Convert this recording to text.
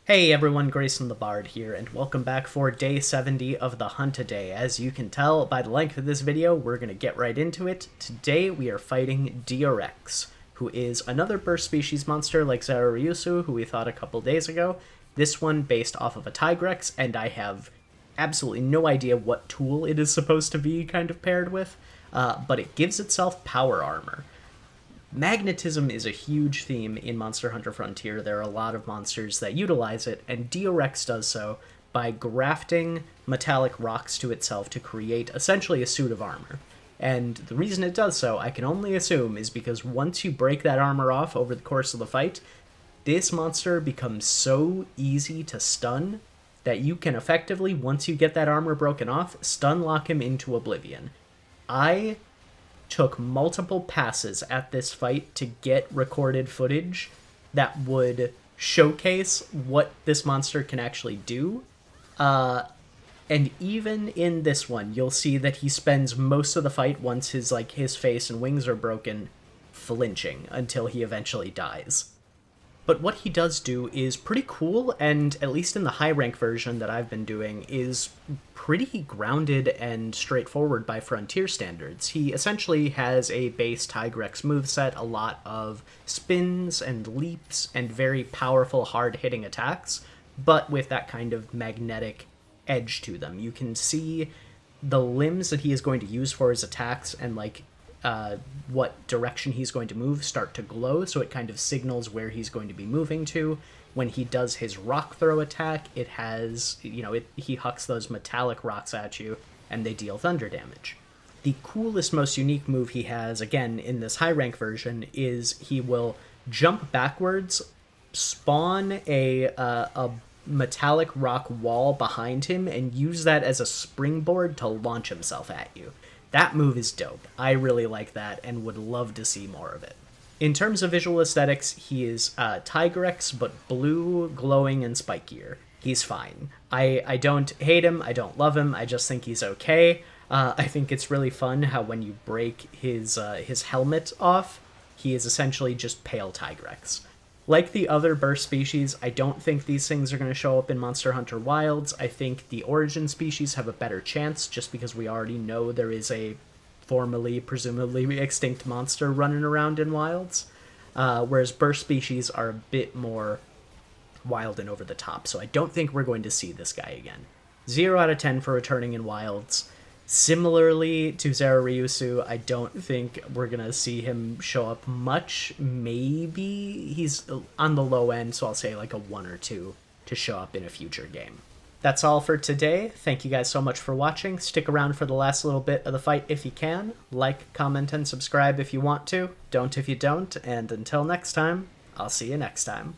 Hey everyone, Grayson the Bard here, and welcome back for day 70 of the Hunt a Day. As you can tell by the length of this video, we're going to get right into it. Today we are fighting Durex, who is another burst species monster like Zaruryusu, who we fought a couple days ago. This one based off of a Tigrex, and I have absolutely no idea what tool it is supposed to be kind of paired with, but it gives itself power armor. Magnetism is a huge theme in Monster Hunter Frontier. There are a lot of monsters that utilize it, and Durex does so by grafting metallic rocks to itself to create essentially a suit of armor. And the reason it does so, I can only assume, is because once you break that armor off over the course of the fight, this monster becomes so easy to stun that you can effectively, once you get that armor broken off, stun lock him into oblivion. I took multiple passes at this fight to get recorded footage that would showcase what this monster can actually do. And even in this one, you'll see that he spends most of the fight, once his face and wings are broken, flinching until he eventually dies. But what he does do is pretty cool, and at least in the high rank version that I've been doing, is pretty grounded and straightforward by Frontier standards. He essentially has a base Tigrex moveset, a lot of spins and leaps, and very powerful hard-hitting attacks, but with that kind of magnetic edge to them. You can see the limbs that he is going to use for his attacks and what direction he's going to move start to glow, so it kind of signals where he's going to be moving to. When he does his rock throw attack, it has, he hucks those metallic rocks at you, and they deal thunder damage. The coolest, most unique move he has, again, in this high rank version, is he will jump backwards, spawn a metallic rock wall behind him, and use that as a springboard to launch himself at you. That move is dope. I really like that and would love to see more of it. In terms of visual aesthetics, he is Tigrex, but blue, glowing, and spikier. He's fine. I don't hate him, I don't love him, I just think he's okay. I think it's really fun how when you break his helmet off, he is essentially just pale Tigrex. Like the other burst species, I don't think these things are going to show up in Monster Hunter Wilds. I think the origin species have a better chance, just because we already know there is a formerly, presumably extinct monster running around in Wilds, whereas burst species are a bit more wild and over the top, so I don't think we're going to see this guy again. 0 out of 10 for returning in Wilds. Similarly to Zaruryusu, I don't think we're going to see him show up much. Maybe he's on the low end, so I'll say like a 1 or 2 to show up in a future game. That's all for today. Thank you guys so much for watching. Stick around for the last little bit of the fight if you can. Like, comment, and subscribe if you want to. Don't if you don't. And until next time, I'll see you next time.